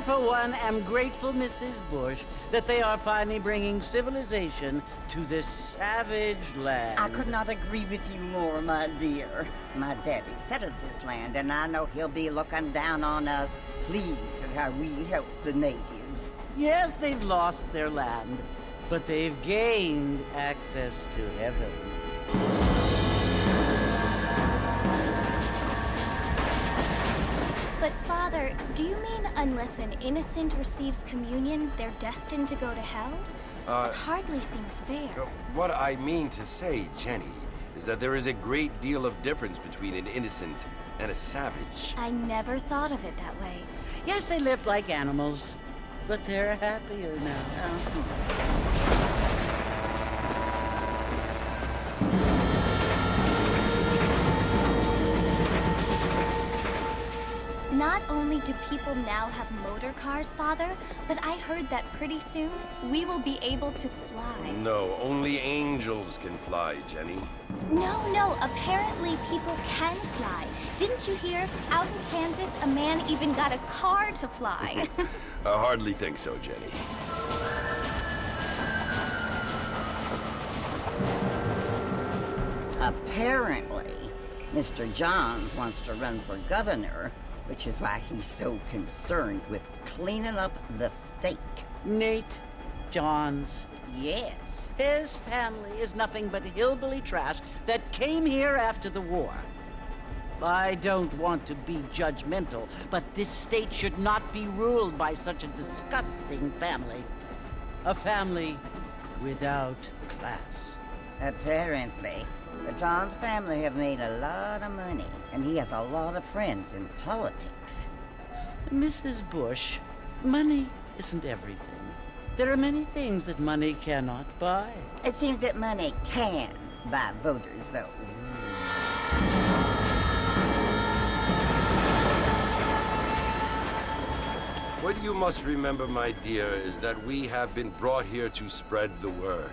for one, am grateful, Mrs. Bush, that they are finally bringing civilization to this savage land. I could not agree with you more, my dear. My daddy settled this land, and I know he'll be looking down on us, pleased at how we help the natives. Yes, they've lost their land, but they've gained access to heaven. But Father, do you mean unless an innocent receives communion, they're destined to go to hell? That hardly seems fair. What I mean to say, Jenny, is that there is a great deal of difference between an innocent and a savage. I never thought of it that way. Yes, they lived like animals, but they're happier now. Not only do people now have motor cars, Father, but I heard that pretty soon we will be able to fly. No, only angels can fly, Jenny. No, apparently people can fly. Didn't you hear? Out in Kansas, a man even got a car to fly. I hardly think so, Jenny. Apparently, Mr. Johns wants to run for governor, which is why he's so concerned with cleaning up the state. Nate Johns. Yes. His family is nothing but hillbilly trash that came here after the war. I don't want to be judgmental, but this state should not be ruled by such a disgusting family. A family without class. Apparently. The Johns family have made a lot of money, and he has a lot of friends in politics. Mrs. Bush, money isn't everything. There are many things that money cannot buy. It seems that money can buy voters, though. What you must remember, my dear, is that we have been brought here to spread the word.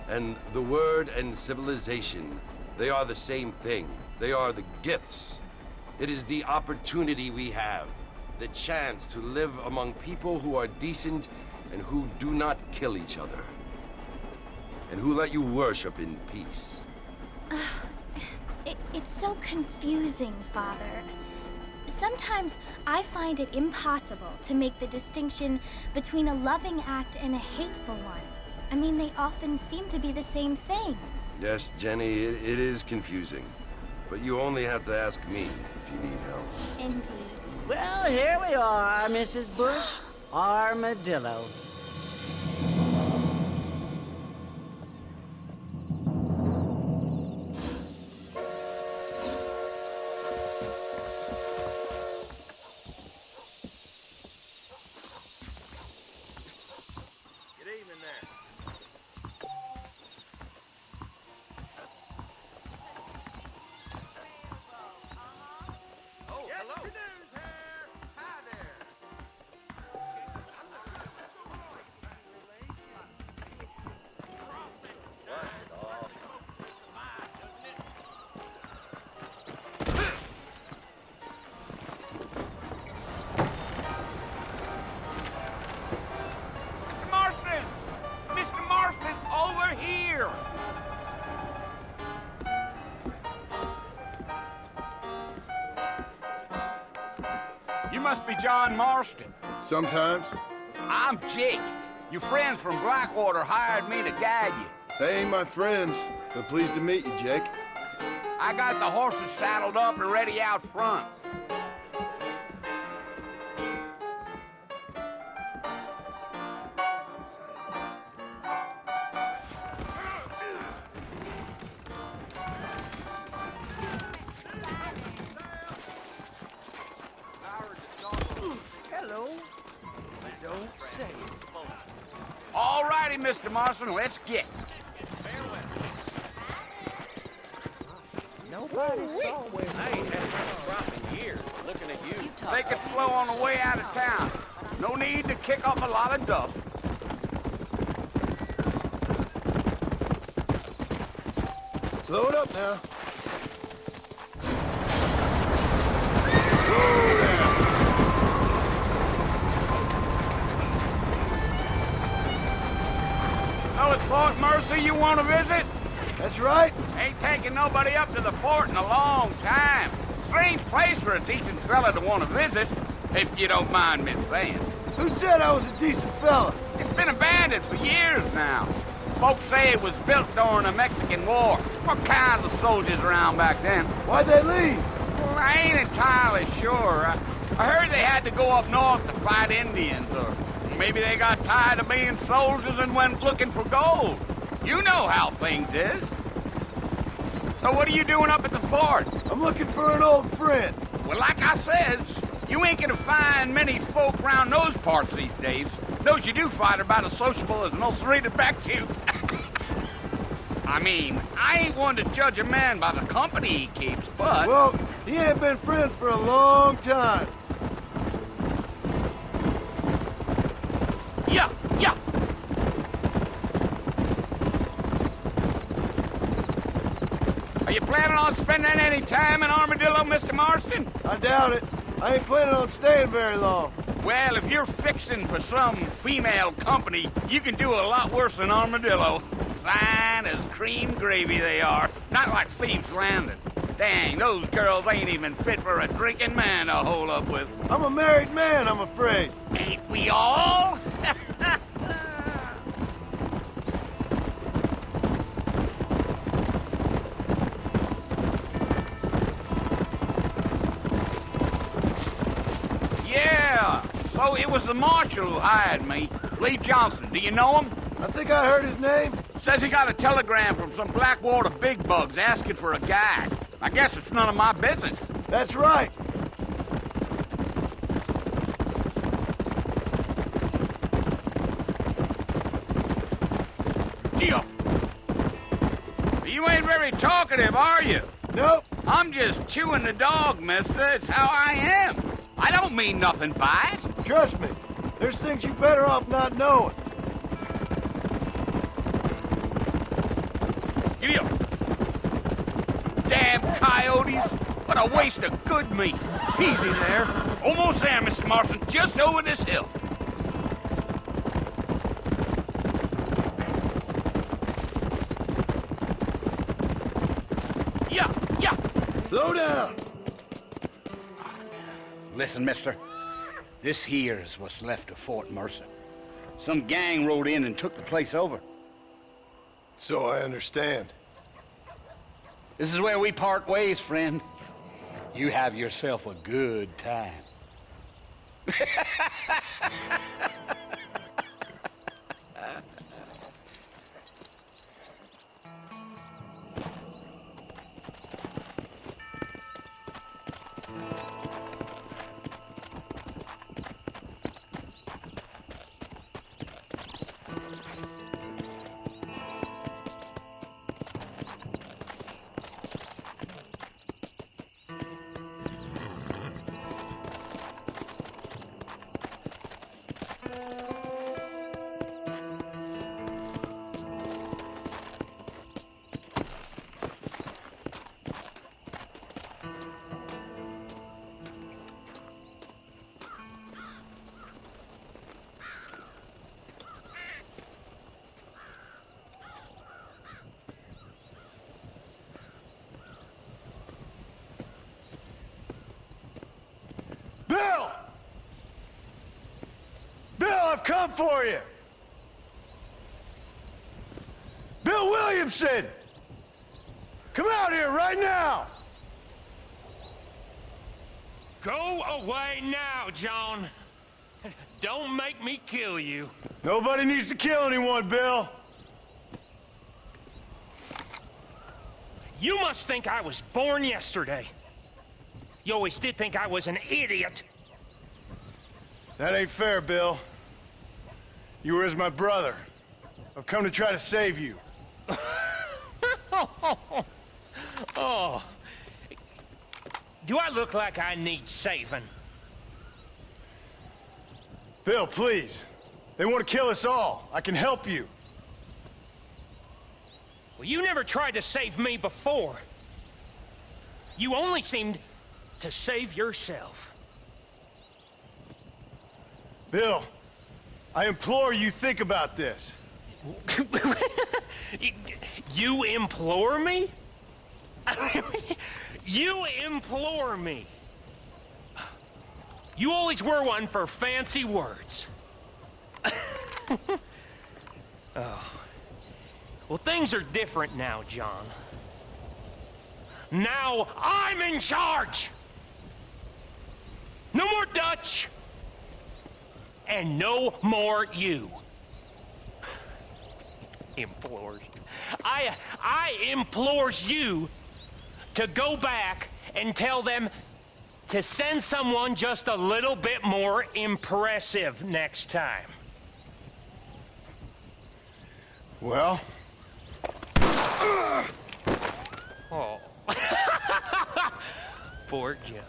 And the word and civilization, they are the same thing. They are the gifts. It is the opportunity we have, the chance to live among people who are decent and who do not kill each other, and who let you worship in peace. It's so confusing, Father. Sometimes I find it impossible to make the distinction between a loving act and a hateful one. I mean, they often seem to be the same thing. Yes, Jenny, it is confusing. But you only have to ask me if you need help. Indeed. Well, here we are, Mrs. Bush. Armadillo. You must be John Marston. Sometimes. I'm Jake. Your friends from Blackwater hired me to guide you. They ain't my friends, but pleased to meet you, Jake. I got the horses saddled up and ready out front. All righty, Mr. Marston, let's get. Nobody saw where I ain't had a crop in years. Looking at you. Take it slow on the way out of town. No need to kick up a lot of dust. Slow it up now. Marcy you want to visit? That's right. Ain't taking nobody up to the fort in a long time. Strange place for a decent fella to want to visit, if you don't mind me saying. Who said I was a decent fella? It's been abandoned for years now. Folks say it was built during the Mexican War. What kinds of soldiers around back then? Why'd they leave? Well, I ain't entirely sure. I heard they had to go up north to fight Indians, or maybe they got tired of being soldiers and went looking for gold. You know how things is. So what are you doing up at the fort? I'm looking for an old friend. Well, like I says, you ain't gonna find many folk around those parts these days. Those you do find are about as sociable as an ulcerated back tooth. I mean, I ain't one to judge a man by the company he keeps, but... Well, he ain't been friends for a long time. Yeah. Are you planning on spending any time in Armadillo, Mr. Marston? I doubt it. I ain't planning on staying very long. Well, if you're fixing for some female company, you can do a lot worse than Armadillo. Fine as cream gravy they are. Not like Thieves' Landing. Dang, those girls ain't even fit for a drinking man to hole up with. I'm a married man, I'm afraid. Ain't we all? Yeah, so it was the marshal who hired me. Lee Johnson, do you know him? I think I heard his name. Says he got a telegram from some Blackwater big bugs asking for a guide. I guess it's none of my business. That's right. Deal. You ain't very talkative, are you? Nope. I'm just chewing the dog, mister. It's how I am. I don't mean nothing by it. Trust me. There's things you better off not knowing. Giddy up. Damn coyotes. What a waste of good meat. Easy there. Almost there, Mr. Marston. Just over this hill. Yeah. Slow down. Listen, mister. This here is what's left of Fort Mercer. Some gang rode in and took the place over. So I understand. This is where we part ways, friend. You have yourself a good time. Bill! Bill, I've come for you! Bill Williamson! Come out here right now! Go away now, John. Don't make me kill you. Nobody needs to kill anyone, Bill. You must think I was born yesterday. You always did think I was an idiot. That ain't fair, Bill. You were as my brother. I've come to try to save you. Oh. Do I look like I need saving? Bill, please. They want to kill us all. I can help you. Well, you never tried to save me before. You only seemed to save yourself. Bill, I implore you think about this. You implore me? You implore me? You always were one for fancy words. Oh. Well, things are different now, John. Now I'm in charge! No more Dutch! And no more you. Implores. I implores you to go back and tell them to send someone just a little bit more impressive next time. Well? Oh. Poor John.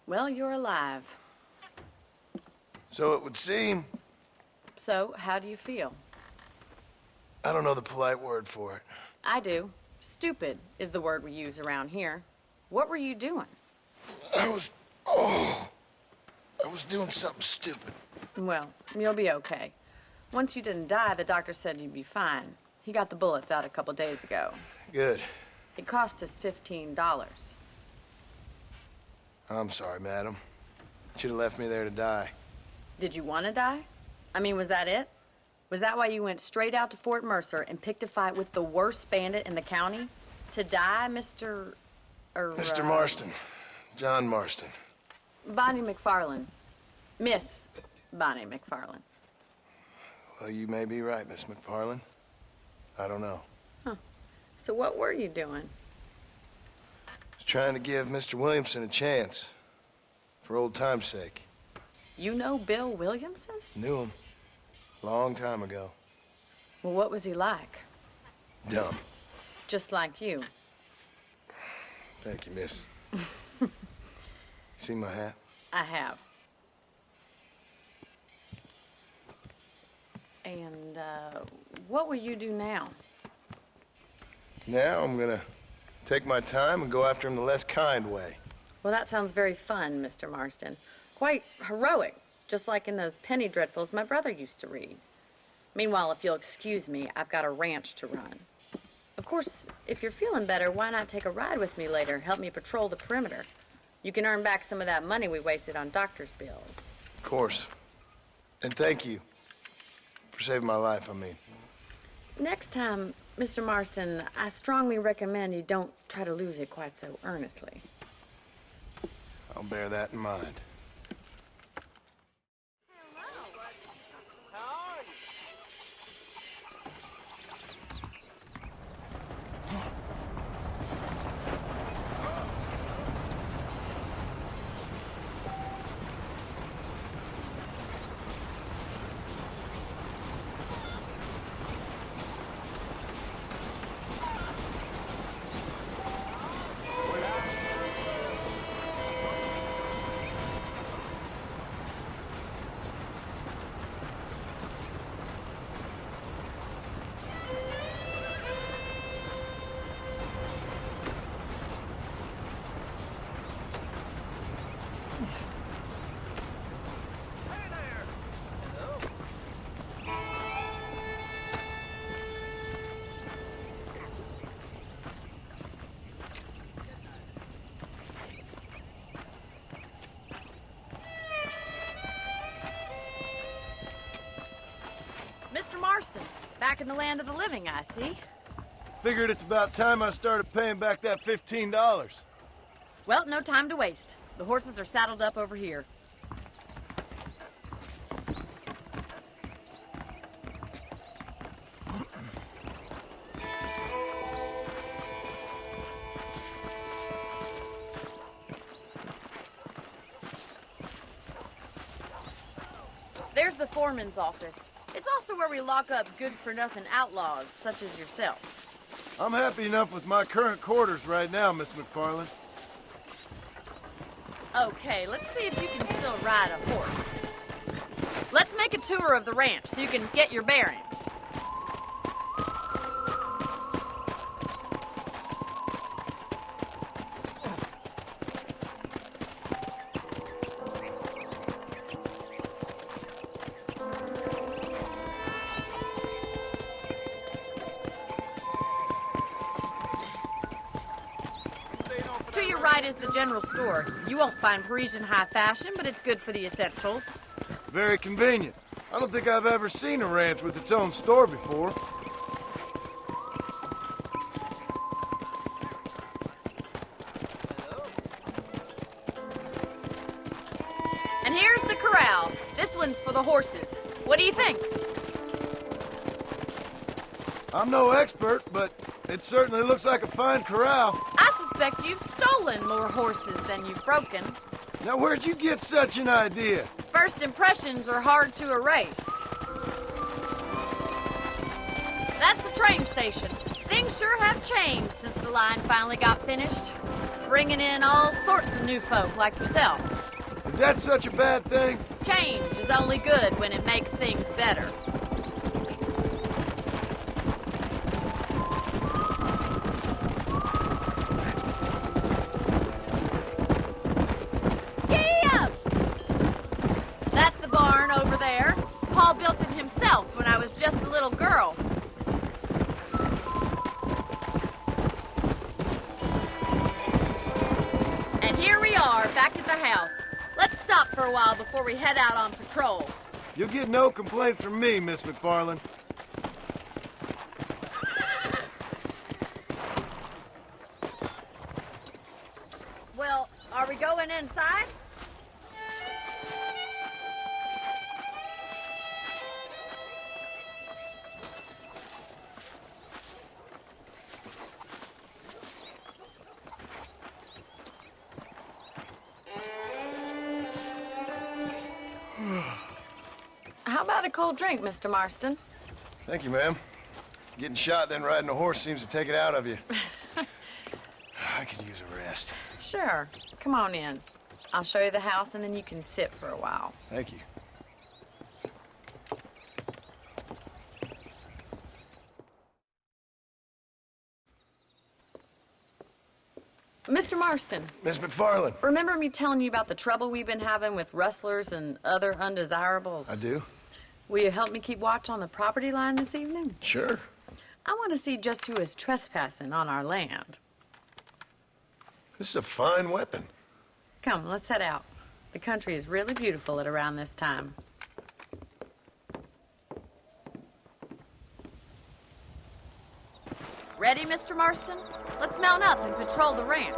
Well, you're alive. So it would seem. So, how do you feel? I don't know the polite word for it. I do. Stupid is the word we use around here. What were you doing? I was doing something stupid. Well, you'll be okay. Once you didn't die, the doctor said you'd be fine. He got the bullets out a couple days ago. Good. It cost us $15. I'm sorry, madam. Should have left me there to die. Did you want to die? I mean, was that it? Was that why you went straight out to Fort Mercer and picked a fight with the worst bandit in the county? To die, Mr. Mr. Marston. John Marston. Bonnie Macfarlane. Miss Bonnie Macfarlane. Well, you may be right, Miss Macfarlane. I don't know. Huh. So what were you doing? I was trying to give Mr. Williamson a chance. For old time's sake. You know Bill Williamson? Knew him. Long time ago. Well, what was he like? Dumb. Just like you. Thank you, miss. See my hat? I have. And, what will you do now? Now I'm gonna take my time and go after him the less kind way. Well, that sounds very fun, Mr. Marston. Quite heroic, just like in those penny dreadfuls my brother used to read. Meanwhile, if you'll excuse me, I've got a ranch to run. Of course, if you're feeling better, why not take a ride with me later? Help me patrol the perimeter. You can earn back some of that money we wasted on doctor's bills. Of course. And thank you for saving my life, I mean. Next time, Mr. Marston, I strongly recommend you don't try to lose it quite so earnestly. I'll bear that in mind. Back in the land of the living, I see. Figured it's about time I started paying back that $15. Well, no time to waste. The horses are saddled up over here. There's the foreman's office. It's also where we lock up good-for-nothing outlaws, such as yourself. I'm happy enough with my current quarters right now, Miss Macfarlane. Okay, let's see if you can still ride a horse. Let's make a tour of the ranch so you can get your bearings. To your right is the general store. You won't find Parisian high fashion, but it's good for the essentials. Very convenient. I don't think I've ever seen a ranch with its own store before. And here's the corral. This one's for the horses. What do you think? I'm no expert, but it certainly looks like a fine corral. I suspect you've stolen more horses than you've broken. Now, where'd you get such an idea? First impressions are hard to erase. That's the train station. Things sure have changed since the line finally got finished. Bringing in all sorts of new folk like yourself. Is that such a bad thing? Change is only good when it makes things better. That's the barn over there. Paul built it himself when I was just a little girl. And here we are, back at the house. Let's stop for a while before we head out on patrol. You'll get no complaints from me, Miss Macfarlane. Well, are we going inside? How about a cold drink, Mr. Marston? Thank you, ma'am. Getting shot, then riding a horse seems to take it out of you. I could use a rest. Sure. Come on in. I'll show you the house, and then you can sit for a while. Thank you. Mr. Marston, Miss Macfarlane. remember me telling you about the trouble we've been having with rustlers and other undesirables? I do. Will you help me keep watch on the property line this evening? Sure. I want to see just who is trespassing on our land. This is a fine weapon. Come, let's head out. The country is really beautiful at around this time. Ready, Mr. Marston? Let's mount up and patrol the ranch.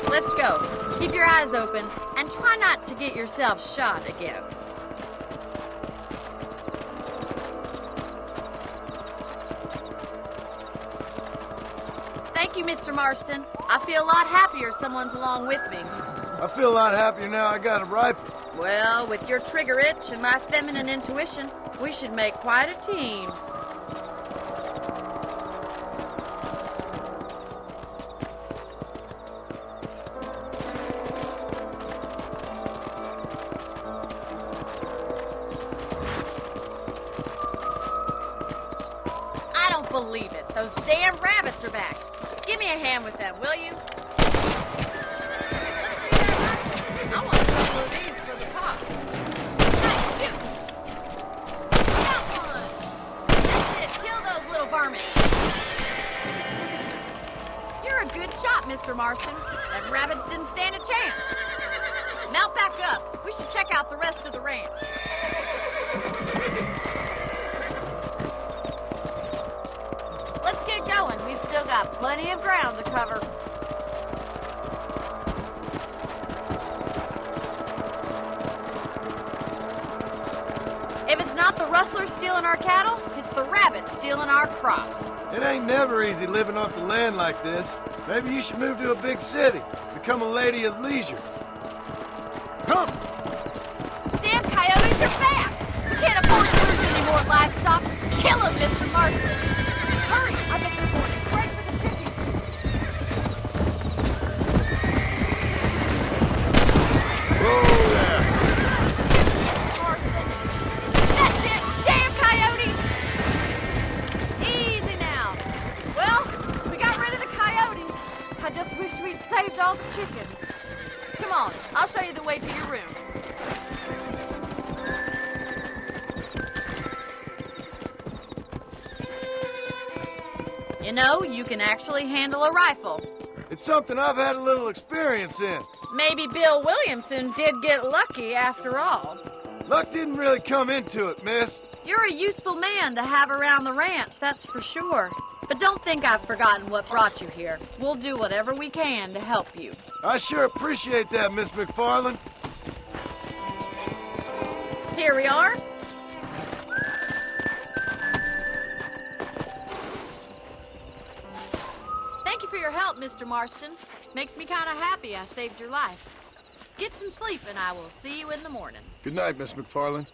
Let's go. Keep your eyes open and try not to get yourself shot again. Thank you, Mr. Marston. I feel a lot happier someone's along with me. I feel a lot happier now I got a rifle. Well, with your trigger itch and my feminine intuition, we should make quite a team. I don't believe it. Those damn rabbits are back. Give me a hand with them, will you? I want a couple of these for the pot. Nice shoot. Got one. Marston. Them rabbits didn't stand a chance. Mount back up. We should check out the rest of the ranch. Let's get going. We've still got plenty of ground to cover. If it's not the rustlers stealing our cattle, it's the rabbits stealing our crops. It ain't never easy living off the land like this. Maybe you should move to a big city. Become a lady of leisure. Come! Damn coyotes are back! We can't afford to lose any more livestock. Kill them, Mr. Marston! Hurry! I bet they're going straight for the chickens. Whoa there! Marston! That's it! Damn coyotes! Easy now. Well, we got rid of the coyotes. I just wish we'd saved all the chickens. Come on, I'll show you the way to your room. You know, you can actually handle a rifle. It's something I've had a little experience in. Maybe Bill Williamson did get lucky after all. Luck didn't really come into it, miss. You're a useful man to have around the ranch, that's for sure. But don't think I've forgotten what brought you here. We'll do whatever we can to help you. I sure appreciate that, Miss Macfarlane. Here we are. Thank you for your help, Mr. Marston. Makes me kind of happy I saved your life. Get some sleep and I will see you in the morning. Good night, Miss Macfarlane.